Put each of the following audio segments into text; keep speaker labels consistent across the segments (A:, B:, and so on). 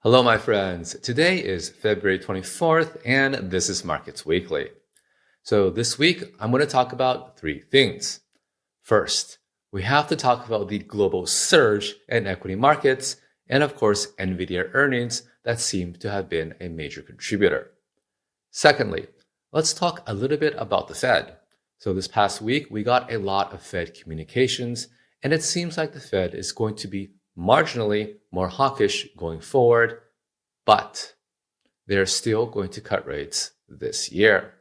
A: Hello, my friends. Today is February 24th, and this is Markets Weekly. So this week, I'm going to talk about three things. First, we have to talk about the global surge in equity markets, and of course, NVidia earnings that seem to have been a major contributor. Secondly, let's talk a little bit about the Fed. So this past week, we got a lot of Fed communications, and it seems like the Fed is going to be marginally more hawkish going forward, but they're still going to cut rates this year.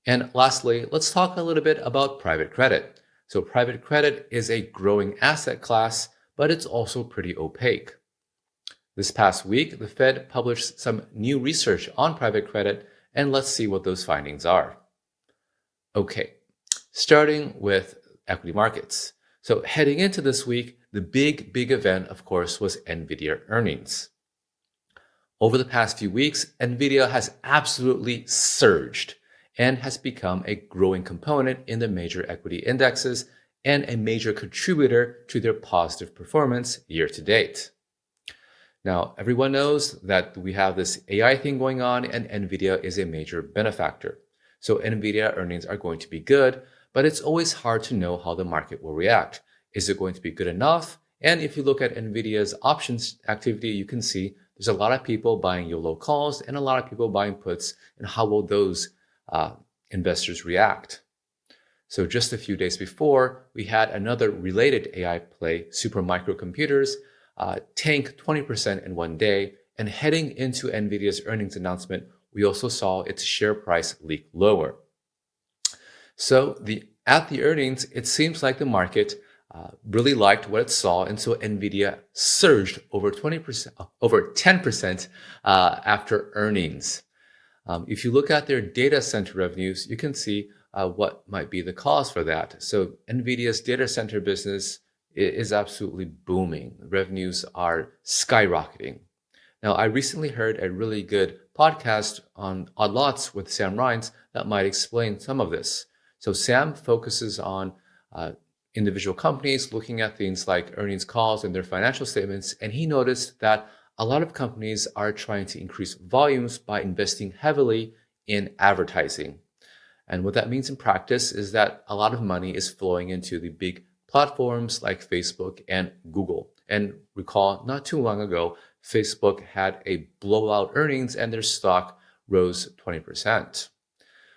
A: And lastly, let's talk a little bit about private credit. So private credit is a growing asset class, but it's also pretty opaque. This past week, the Fed published some new research on private credit, and let's see what those findings are. Okay, starting with equity markets. So heading into this week, the big event, of course, was NVIDIA earnings. Over the past few weeks, NVIDIA has absolutely surged and has become a growing component in the major equity indexes and a major contributor to their positive performance year to date. Now, everyone knows that we have this AI thing going on, and NVIDIA is a major benefactor. So NVIDIA earnings are going to be good, but it's always hard to know how the market will react. Is it going to be good enough? And if you look at NVIDIA's options activity, you can see there's a lot of people buying YOLO calls and a lot of people buying puts, and how will those investors react? So just a few days before, we had another related AI play, supermicrocomputers, tank 20% in one day, and heading into NVIDIA's earnings announcement, we also saw its share price leak lower. So at the earnings, it seems like the market really liked what it saw, and so NVIDIA surged over 10% after earnings. If you look at their data center revenues, you can see what might be the cause for that. So NVIDIA's data center business is absolutely booming. Revenues are skyrocketing. Now, I recently heard a really good podcast on Odd Lots with Sam Rines that might explain some of this. So Sam focuses on individual companies, looking at things like earnings calls and their financial statements, and he noticed that a lot of companies are trying to increase volumes by investing heavily in advertising. And what that means in practice is that a lot of money is flowing into the big platforms like Facebook and Google. And recall, not too long ago, Facebook had a blowout earnings and their stock rose 20%.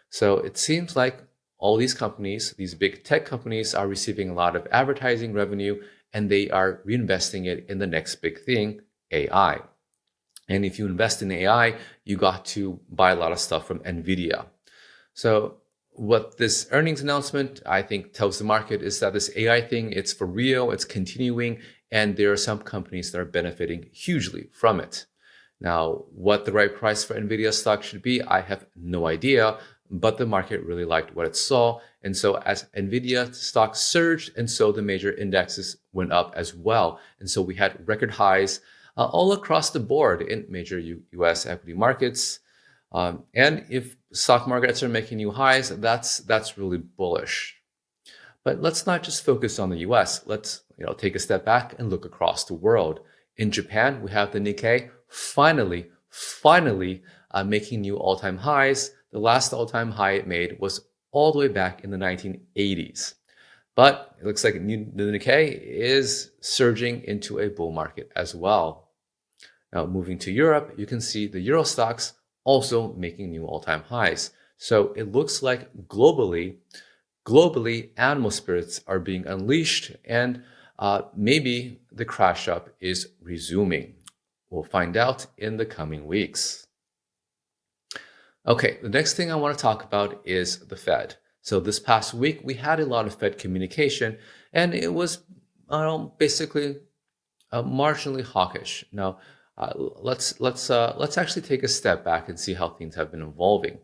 A: So it seems like all these companies, these big tech companies, are receiving a lot of advertising revenue, and they are reinvesting it in the next big thing, AI. And if you invest in AI, you got to buy a lot of stuff from NVIDIA. So what this earnings announcement, I think, tells the market is that this AI thing, it's for real, it's continuing, and there are some companies that are benefiting hugely from it. Now, what the right price for NVIDIA stock should be, I have no idea, but the market really liked what it saw. And so as NVIDIA stock surged, and so the major indexes went up as well. And so we had record highs all across the board in major US equity markets. And if stock markets are making new highs, that's really bullish. But let's not just focus on the US. Let's take a step back and look across the world. In Japan, we have the Nikkei finally making new all-time highs. The last all-time high it made was all the way back in the 1980s. But it looks like the Nikkei is surging into a bull market as well. Now, moving to Europe, you can see the Euro stocks also making new all-time highs. So it looks like globally, animal spirits are being unleashed, and maybe the crash up is resuming. We'll find out in the coming weeks. Okay, the next thing I want to talk about is the Fed. So this past week, we had a lot of Fed communication, and it was basically marginally hawkish. Now, let's actually take a step back and see how things have been evolving.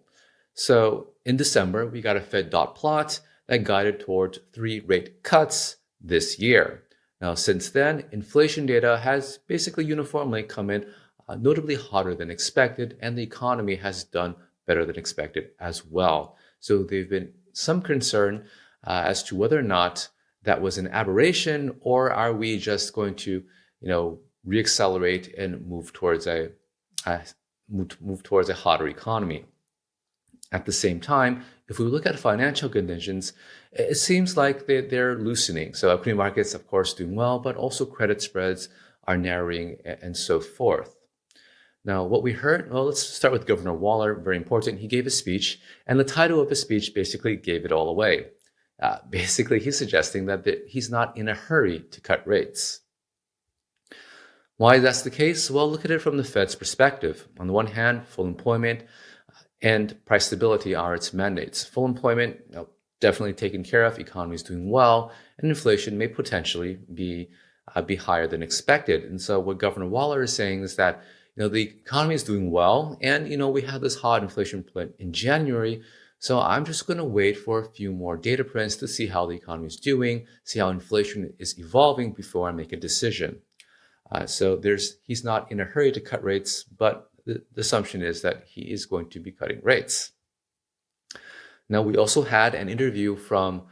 A: So in December, we got a Fed dot plot that guided toward 3 rate cuts this year. Now, since then, inflation data has basically uniformly come in notably hotter than expected, and the economy has done better than expected as well. So there's been some concern as to whether or not that was an aberration, or are we just going to, reaccelerate and move towards a hotter economy. At the same time, if we look at financial conditions, it seems like they're loosening. So equity markets, of course, doing well, but also credit spreads are narrowing and so forth. Now, what we heard, well, let's start with Governor Waller, very important. He gave a speech, and the title of his speech basically gave it all away. Basically, he's suggesting that he's not in a hurry to cut rates. Why that's the case? Well, look at it from the Fed's perspective. On the one hand, full employment and price stability are its mandates. Full employment, definitely taken care of, economy is doing well, and inflation may potentially be higher than expected. And so what Governor Waller is saying is that the economy is doing well, and we had this hot inflation print in January. So I'm just going to wait for a few more data prints to see how the economy is doing, see how inflation is evolving before I make a decision. So he's not in a hurry to cut rates, but the assumption is that he is going to be cutting rates. Now, we also had an interview from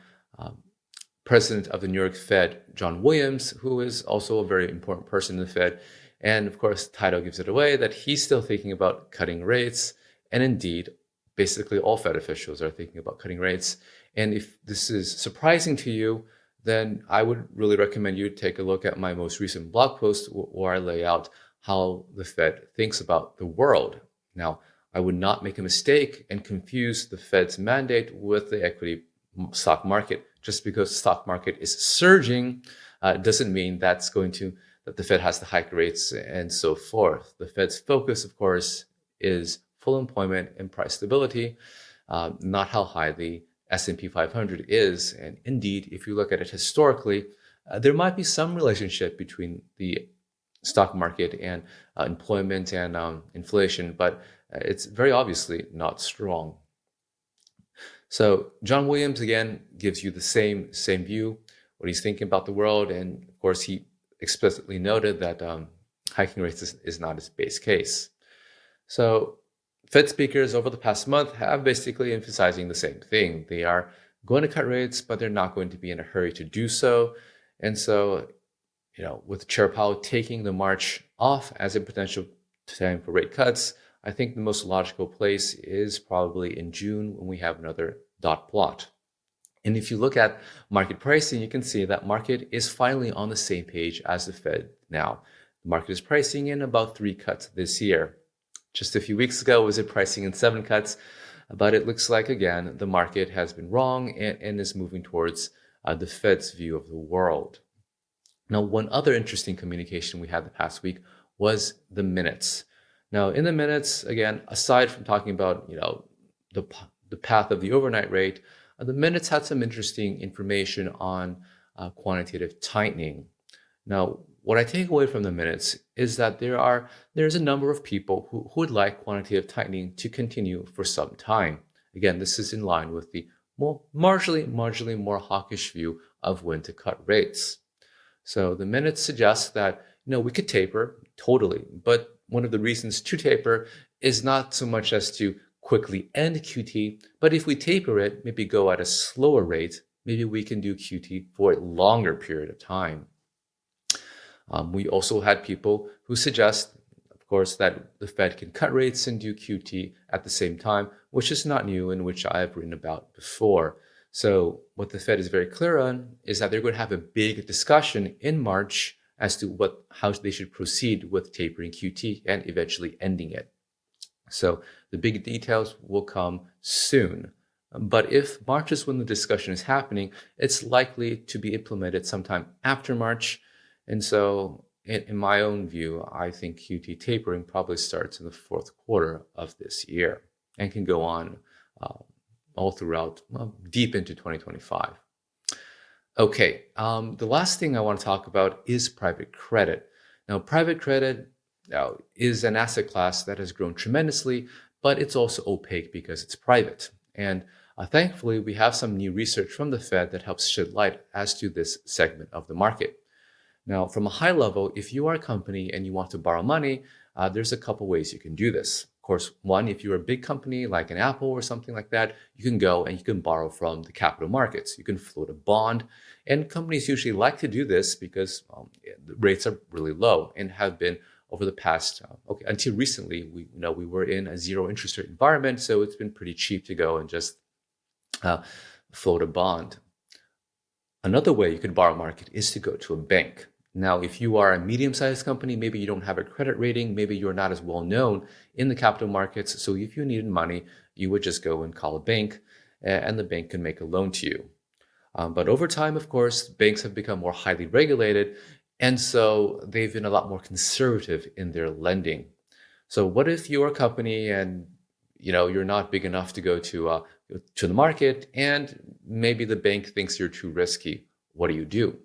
A: President of the New York Fed, John Williams, who is also a very important person in the Fed. And of course, the title gives it away that he's still thinking about cutting rates. And indeed, basically all Fed officials are thinking about cutting rates. And if this is surprising to you, then I would really recommend you take a look at my most recent blog post where I lay out how the Fed thinks about the world. Now, I would not make a mistake and confuse the Fed's mandate with the equity stock market. Just because the stock market is surging doesn't mean that the Fed has to hike rates and so forth. The Fed's focus, of course, is full employment and price stability, not how high the S&P 500 is. And indeed, if you look at it historically, there might be some relationship between the stock market and employment and inflation, but it's very obviously not strong. So John Williams, again, gives you the same view, what he's thinking about the world. And of course, he explicitly noted that hiking rates is not his base case. So Fed speakers over the past month have basically emphasizing the same thing. They are going to cut rates, but they're not going to be in a hurry to do so. And so, with Chair Powell taking the March off as a potential time for rate cuts, I think the most logical place is probably in June when we have another dot plot. And if you look at market pricing, you can see that market is finally on the same page as the Fed now. The market is pricing in about 3 cuts this year. Just a few weeks ago, was it pricing in 7 cuts? But it looks like, again, the market has been wrong and is moving towards the Fed's view of the world. Now, one other interesting communication we had the past week was the minutes. Now, in the minutes, again, aside from talking about the path of the overnight rate, the minutes had some interesting information on quantitative tightening. Now, what I take away from the minutes is that there's a number of people who would like quantitative tightening to continue for some time. Again, this is in line with the marginally more hawkish view of when to cut rates. So the minutes suggest that we could taper totally, but one of the reasons to taper is not so much as to quickly end QT, but if we taper it, maybe go at a slower rate, maybe we can do QT for a longer period of time. We also had people who suggest, of course, that the Fed can cut rates and do QT at the same time, which is not new and which I've written about before. So what the Fed is very clear on is that they're going to have a big discussion in March as to how they should proceed with tapering QT and eventually ending it. So the big details will come soon. But if March is when the discussion is happening, it's likely to be implemented sometime after March. And so in my own view, I think QT tapering probably starts in the 4th quarter of this year and can go on all throughout, deep into 2025. Okay, the last thing I want to talk about is private credit. Now, private credit is an asset class that has grown tremendously, but it's also opaque because it's private. And thankfully, we have some new research from the Fed that helps shed light as to this segment of the market. Now, from a high level, if you are a company and you want to borrow money, there's a couple ways you can do this. course, one, if you're a big company like an Apple or something like that, you can go and you can borrow from the capital markets. You can float a bond. And companies usually like to do this because the rates are really low and have been over the past, until recently, we were in a zero interest rate environment. So it's been pretty cheap to go and just uh, float a bond. Another way you could borrow market is to go to a bank. Now, if you are a medium-sized company, maybe you don't have a credit rating, maybe you're not as well known in the capital markets. So if you needed money, you would just go and call a bank and the bank can make a loan to you. But over time, of course, banks have become more highly regulated. And so they've been a lot more conservative in their lending. So what if you're a company and you're not big enough to go to the market, and maybe the bank thinks you're too risky? What do you do?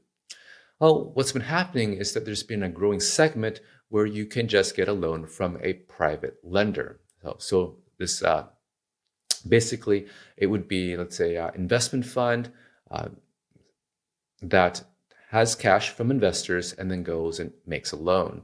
A: Well, what's been happening is that there's been a growing segment where you can just get a loan from a private lender. So this basically it would be, let's say, an investment fund uh, that has cash from investors and then goes and makes a loan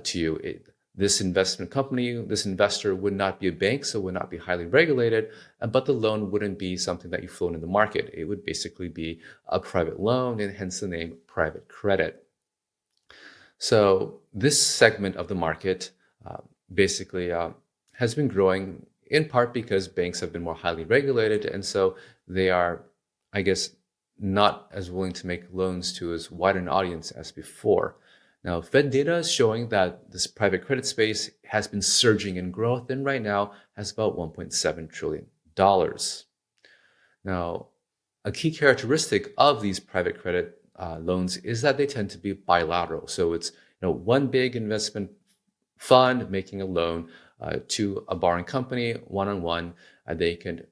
A: to you. This investment company, this investor would not be a bank, so would not be highly regulated, but the loan wouldn't be something that you float in the market. It would basically be a private loan, and hence the name private credit. So this segment of the market basically has been growing in part because banks have been more highly regulated, and so they are, I guess, not as willing to make loans to as wide an audience as before. Now, Fed data is showing that this private credit space has been surging in growth and right now has about $1.7 trillion. Now, a key characteristic of these private credit loans is that they tend to be bilateral. So it's one big investment fund making a loan to a borrowing company one-on-one. They can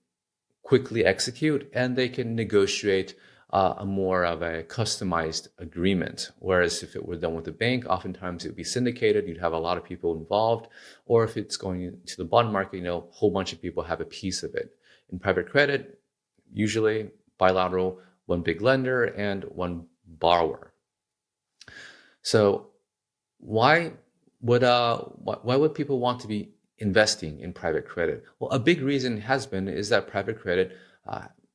A: quickly execute and they can negotiate a more of a customized agreement. Whereas if it were done with a bank, oftentimes it would be syndicated. You'd have a lot of people involved. Or if it's going to the bond market, a whole bunch of people have a piece of it. In private credit, usually bilateral, one big lender and one borrower. So why would people want to be investing in private credit? Well, a big reason is that private credit,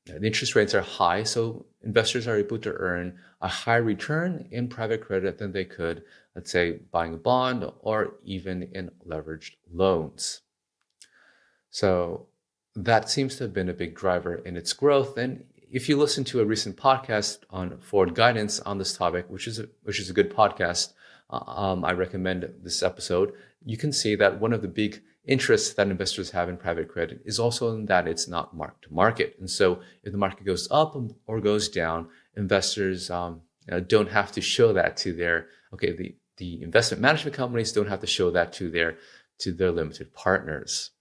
A: the interest rates are high, so investors are able to earn a high return in private credit than they could, let's say, buying a bond or even in leveraged loans. So that seems to have been a big driver in its growth. And if you listen to a recent podcast on forward guidance on this topic, which is a good podcast, I recommend this episode. You can see that one of the big interests that investors have in private credit is also in that it's not mark to market. And so if the market goes up or goes down, investors don't have to show that to the investment management companies don't have to show that to their limited partners.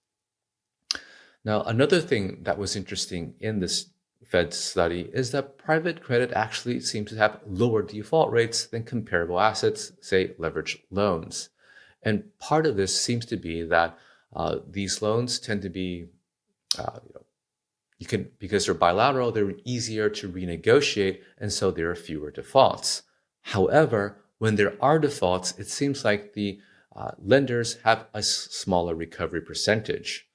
A: Now, another thing that was interesting in this Fed study is that private credit actually seems to have lower default rates than comparable assets, say leveraged loans. And part of this seems to be that these loans tend to be, because they're bilateral, they're easier to renegotiate, and so there are fewer defaults. However, when there are defaults, it seems like the lenders have a smaller recovery percentage.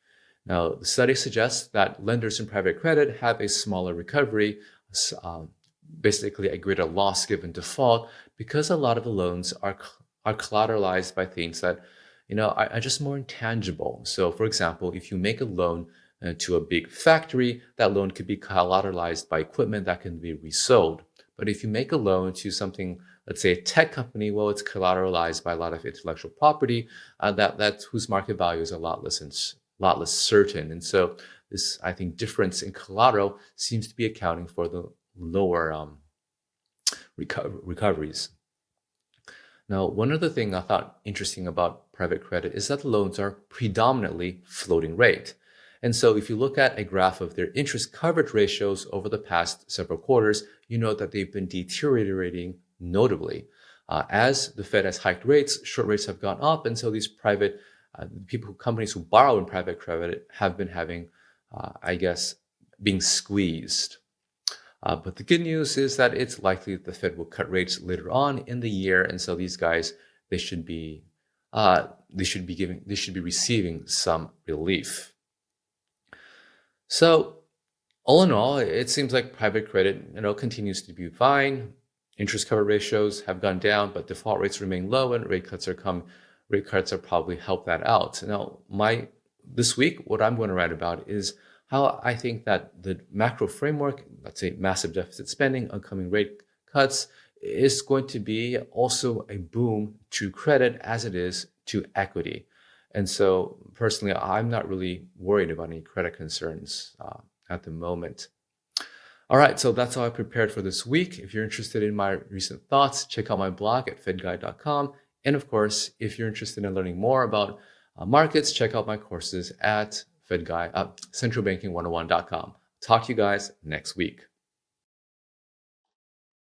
A: Now, the study suggests that lenders in private credit have a smaller recovery, basically a greater loss given default, because a lot of the loans are collateralized by things that are just more intangible. So, for example, if you make a loan to a big factory, that loan could be collateralized by equipment that can be resold. But if you make a loan to something, let's say a tech company, well, it's collateralized by a lot of intellectual property that's whose market value is a lot less certain. And so this, I think, difference in collateral seems to be accounting for the lower recoveries. Now, one other thing I thought interesting about private credit is that the loans are predominantly floating rate. And so if you look at a graph of their interest coverage ratios over the past several quarters, you know that they've been deteriorating notably. As the Fed has hiked rates, short rates have gone up, and so these companies who borrow in private credit have been having, being squeezed. But the good news is that it's likely that the Fed will cut rates later on in the year, and so these guys, they should be they should be receiving some relief. So all in all, it seems like private credit, continues to be fine. Interest cover ratios have gone down, but default rates remain low, and rate cuts are probably help that out. Now, this week, what I'm going to write about is how I think that the macro framework, let's say massive deficit spending, upcoming rate cuts, is going to be also a boom to credit as it is to equity. And so personally, I'm not really worried about any credit concerns at the moment. All right, so that's all I prepared for this week. If you're interested in my recent thoughts, check out my blog at fedguide.com. And of course, if you're interested in learning more about markets, check out my courses at centralbanking101.com. Talk to you guys next week.